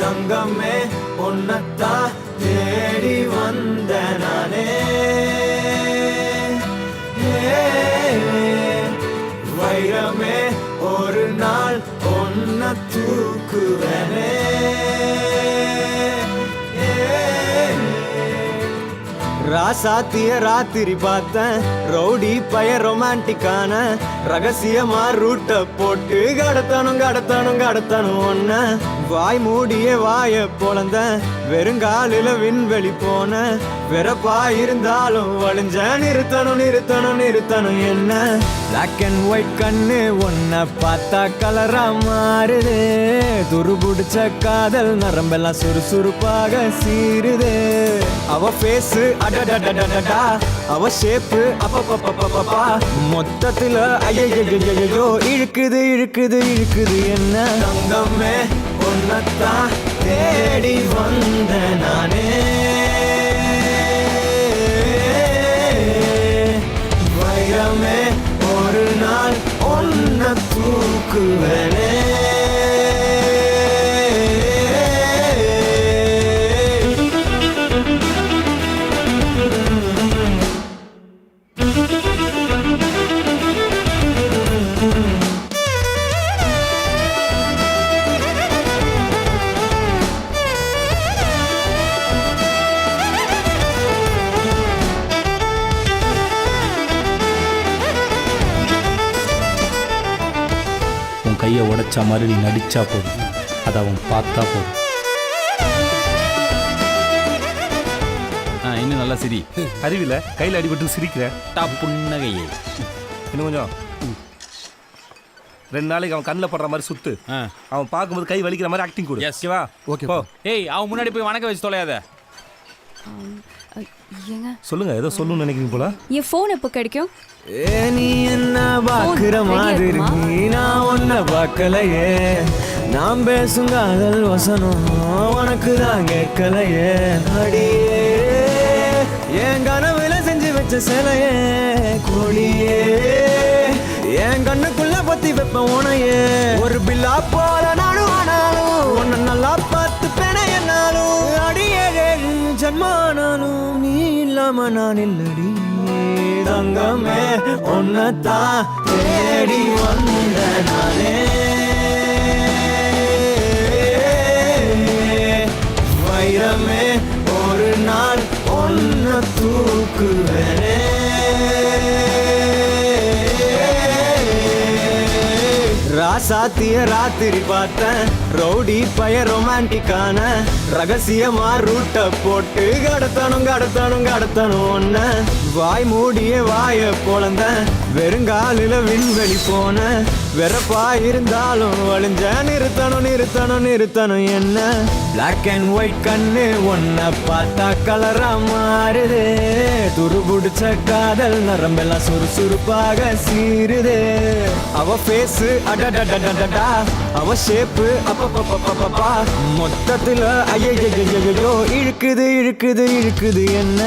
தங்கமே பொன்னத்தா தேடி வந்த நானே வைரமே ஒரு நாள் பொன்ன தூக்குவனே ராசாத்திய ராத்திரி பார்த்தேன் ரவுடி பய ரொமான்டிக்கான ரகசியமா ரூட்ட போட்டு கடத்தணும் ஒன்ன வாய் மூடிய வாய பொழந்த வெறுங்காலில விண்வெளி போன வெறப்பா இருந்தாலும் வழிஞ்ச நிறுத்தணும் என்ன பிளாக் அண்ட் ஒயிட் கண்ணு ஒன்ன பார்த்தா கலரா மாறுது துருபுடிச்ச காதல் நரம்பெல்லாம் சுறுசுறுப்பாக சீருது அவ பேசு அடடடடடா அவ ஷேப்பு அப்பப்பப்பப்பப்பா மொத்தத்துல ஐயோ இழுக்குது என்ன தங்கமே ஒன்னத்தான் தேடி வந்த நானே வைரமே ஒரு நாள் ஒன்ன தூக்குவனே கையை உடைச்சா மாதிரி நீ நடிச்சா போதும், அதை அவன் பார்த்தா போதும். இன்னும் நல்லா சிரி. அறிவில கையில் அடிபட்டு சிரிக்கிற புன்னகையே. இன்னும் கொஞ்சம் 2 நாளைக்கு அவன் கண்ணில் படுற மாதிரி சுத்து. அவன் பார்க்கும்போது கை வலிக்கிற மாதிரி ஆக்டிங் கொடு. ஓகேவா? ஓகே போ. ஏய், அவன் முன்னாடி போய் வணக்கம் வச்சு தொலையாத. சொல்லுங்க, ஏதோ சொல்லணும்னு நினைக்கிறீங்க போல. என் ஃபோன் எப்போ கிடைக்கும்? நீ என்ன பாக்குற மாதிரி நான் ஒன்ன பார்க்கலையே, நான் பேசும் காதல் வசனம் உனக்கு தான் கேட்கலையே. அடியே என் கனவுல செஞ்சு வச்ச சிலையே கோழியே, என் கண்ணுக்குள்ள பத்தி வைப்ப உனையே. ஒரு பில்லா போல நானும் ஆனாலும் உன்னை நல்லா பார்த்து பெண என்னாலும் அடியே ஜன்மானாலும் நீ இல்லாம நான் இல்லடி. தங்கமே ஒன்னத்தான் தேடி வந்த நானே வைரமே ஒரு நாள் ஒன்ன தூக்குவனே. ராசாத்திய ராத்திரி பார்த்தேன் ரவுடி பய ரொமான்டிக்கான ரகசியமா ரூட்ட போட்டு கடத்தணும் ஒன்ன வாய் மூடிய வாய பொழந்த வெறுங்காலில விண்வெளி போன வெறப்பா இருந்தாலும் வழிஞ்ச நிறுத்தணும் என்ன பிளாக் அண்ட் ஒயிட் கண்ணு ஒன்ன பார்த்தா கலரா மாறுது துருபுடிச்ச காதல் நரம்பெல்லாம் சுறுசுறுப்பாக சீருது அவ பேசு அடடடடடா அவ ஷேப்பு அப்பப்பப்பப்பப்பா மொத்தத்துல ஐயோ இழுக்குது என்ன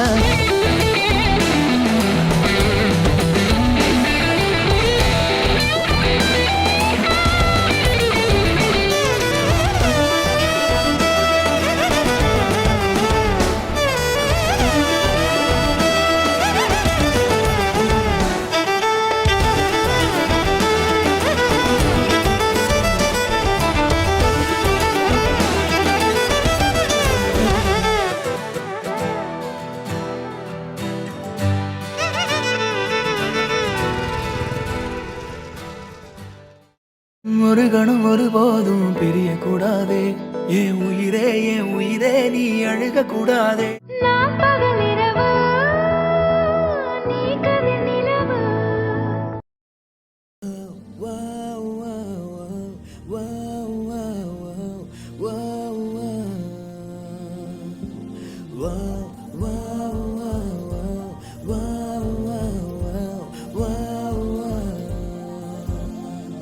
ஒரு கணம் ஒருபோதும் பிரியக்கூடாதே. என் உயிரே நீ அழுக கூடாதே. நான் பகலிரவு, நீ கதிர் நிலவு.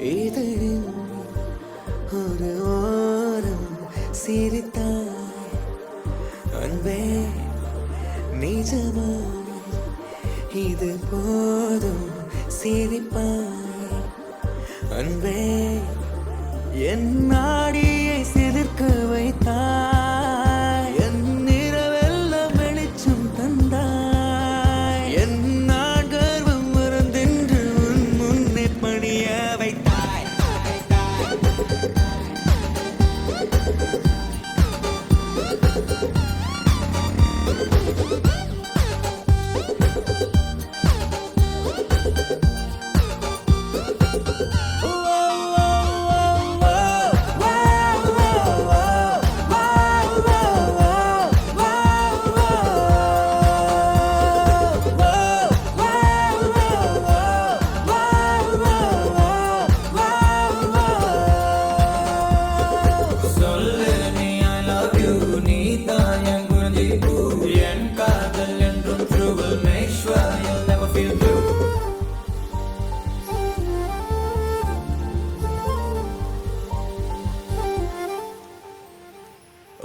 இதழில் ஒரு ஓரம் சிரித்தாய் அன்பே, நிஜமாய் இது போதும் சிரிப்பாய் அன்பே. என் நாடியை சிலிர்க்க வைத்தாய், என் நிறவெல்லாம் வெளிச்சம் தந்தாய், என் நான் கர்வம் மறந்தென்று உன் முன்னே பணிய வைத்தாய்.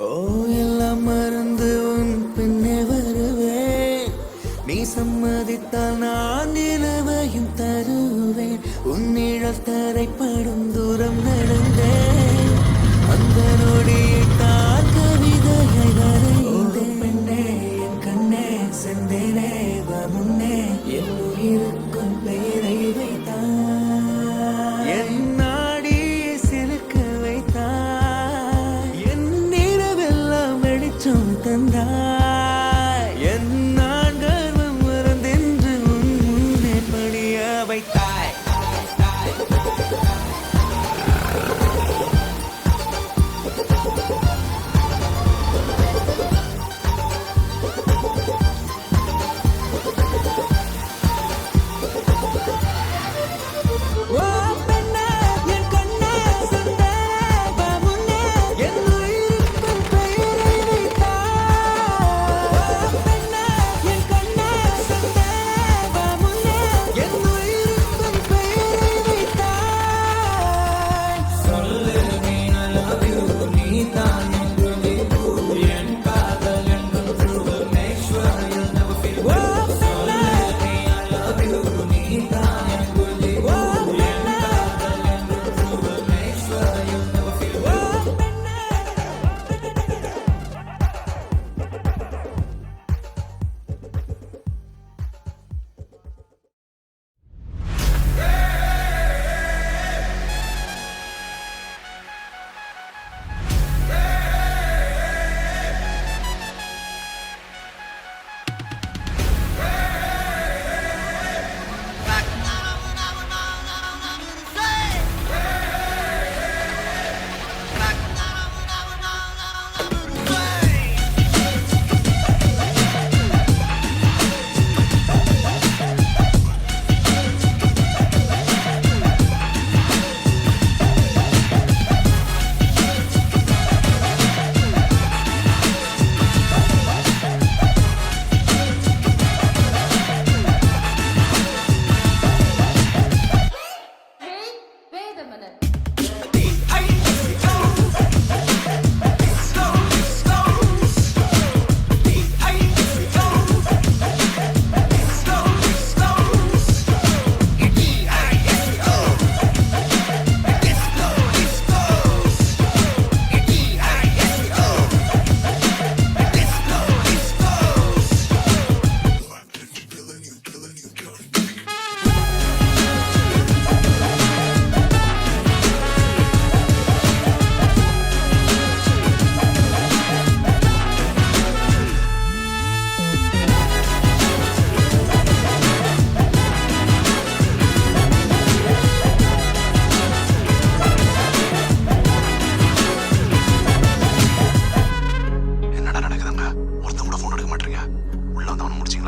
ஓ, எல்லாம் மறந்து உன் பின்னே வருவேன். நீ சம்மதித்தால் நான் நிலவையும் தருவேன். உன் நிழல் தரைப்படும் தூரம் நடந்தேன். அந்த நொடியை தான் கவிதையை வரைந்தேன். பெண்ணே, என் கண்ணே, செந்தேனே, வா முன்னே, என் உயிருக்கும் பெயரை வைத்தாய். என் நாடியை சிலிர்க்க வைத்தாய், என் நிறவெல்லாம் வெளிச்சம் தந்தாய், என் நான் கர்வம் மறந்தென்று உன் முன்னே பணிய வைத்தாய்.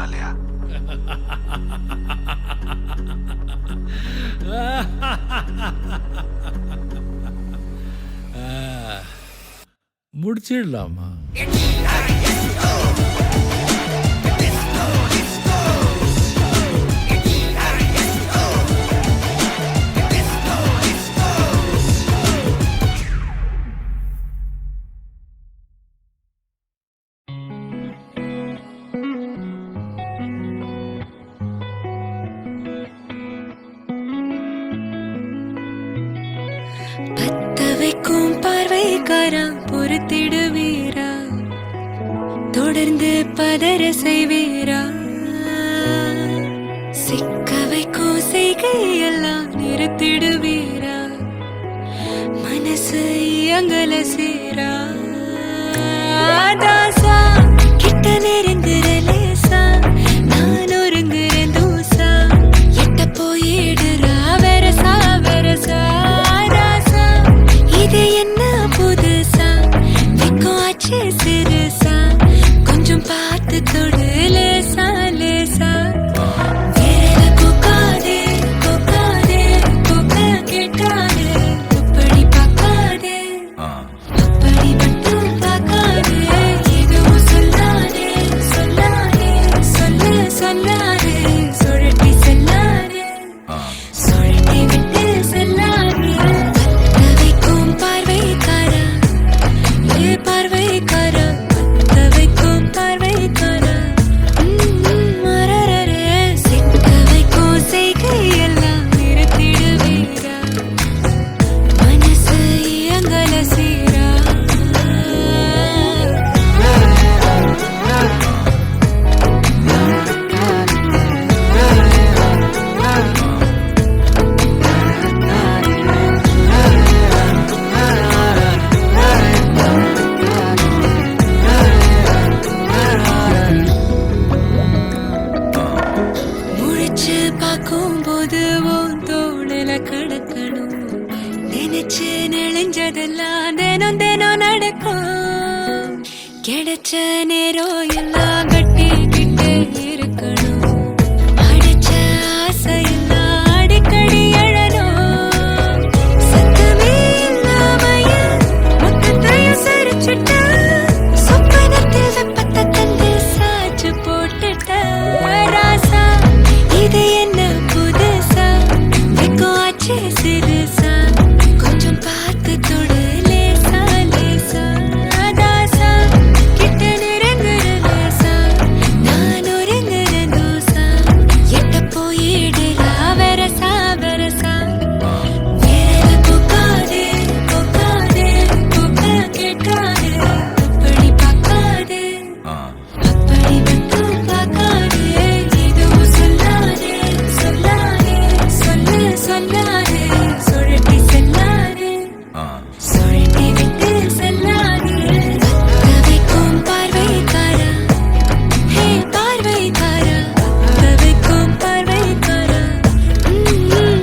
இல்லையா? முடிச்சிடலாமா? பத்த வைக்கும் பார்வைக்காரா பொறுத்திடுவீரா, தொடர்ந்து பதற செய்வீரா, சிக்க வைக்கும் செய்கையெல்லாம் நிறுத்திடுவீரா, மனசு இயங்கல சேரா. தாசா கிட்ட நெருங்குற லேசா, நான் ஒருங்குறேன் தூசா, எட்ட போயிடுறா வெரசா வெரசா. இது என்ன புதுசா, வெக்கம் ஆச்சு சிறுசா, கொஞ்சம் பார்த்து தொடு லேசா லேசா. வேற கொக்காதே கொக்காதே கொக்க கேட்காதே, அப்படி பார்க்காதே அப்படி மட்டும் பார்க்காதே. எதுவும் சொல்லாதே சொல்லாதே சொல்ல சொல்லாதே, சுழட்டி செல்லாதே சுழட்டி விட்டு செல்லாதே. பார்வைக்காரா ஏ பார்வைக்காரா, பத்த வைக்கும் பார்வைக்காரா, மரரரே சிக்க வைக்கும் செய்கையெல்லாம் நிறுத்திடுவீரா, மனசு இயங்கல சீரா. முழிச்சு பார்க்கும்போது உன் தோணல கடக்கணும், நினைச்சு நெளிஞ்சதெல்லாம் தினம் தினம் நடக்கும். கிடைச்ச நேரம் எல்லாம் கட்டிக்கிட்டு இருக்கணும், அடிச்ச ஆசையெல்லாம் அடிக்கடி எழணும். சத்தமே இல்லாமைய மொத்தத்தையும் சரிச்சுட்ட, சொப்பனத்தில் வெப்பத்தை தந்து சாச்சு போட்டுட்ட. ராசா இது என்ன புதுசா, வெக்கம் ஆச்சு சிறுசா, கொஞ்சம் பார்த்து தொடு லேசா லேசா. தாசா கிட்ட நெருங்குற லேசா, நான் ஒருங்குற தூசா, எட்ட போயிடுறா வெரசா வெரசா. வேற கொக்காதே கொக்காதே கொக்க கேட்காதே, அப்படி பார்க்காதே அப்படி மட்டும் பார்க்காதே. எதுவும் சொல்லாதே சொல்லாதே சொல்ல சொல்லாதே, சுழட்டி செல்லாதே சுழட்டி விட்டு செல்லாதே. பத்த வைக்கும் பார்வைக்காரா ஹே பார்வைக்காரா, பத்த வைக்கும் பார்வைக்காரா,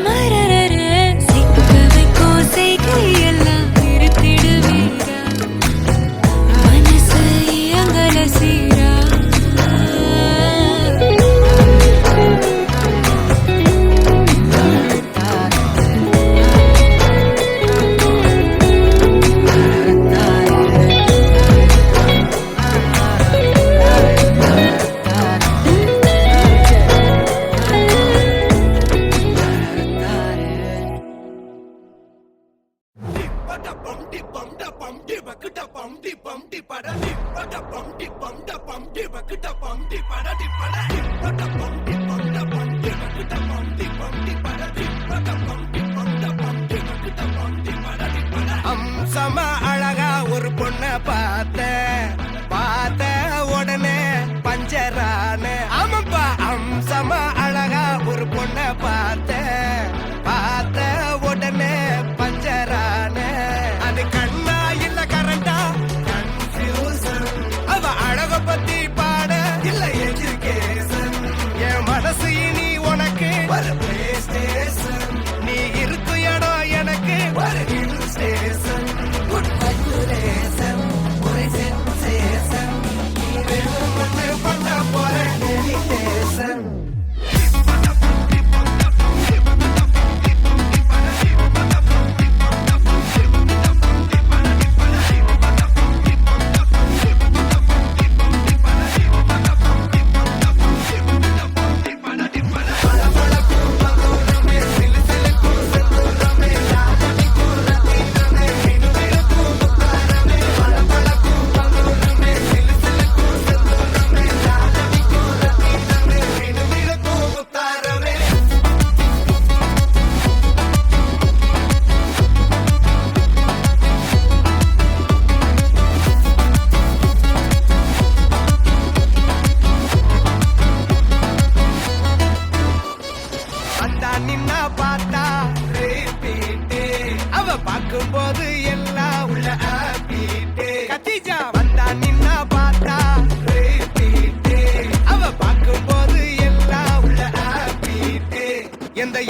மரரரே சிக்க வைக்கும் செய்கையெல்லாம் நிறுத்திடுவீரா, மனசு இயங்கல சீரா. அம்சமா அழகா ஒரு பொண்ண பார்த்த உடனே பஞ்சரான. ஆமாப்பா, அம்சமா அழகா ஒரு பொண்ண பார்த்த உடனே பஞ்சரான. அது கண்ணா இல்ல கரண்டா கன்ஃபியூசன், அவ அழக பத்தி பாட இல்ல எஜுகேஷன். என் மனசு இனி உனக்கு ஒரு பிளே ஸ்டேஷன், நீ இருக்கு இடம் எனக்கு ஒரு ஹில் ஸ்டேஷன். குட் வைப்ரேஷன் ஒரு சென்சேஷன், நீ வேணும் பண்ண போற எந்த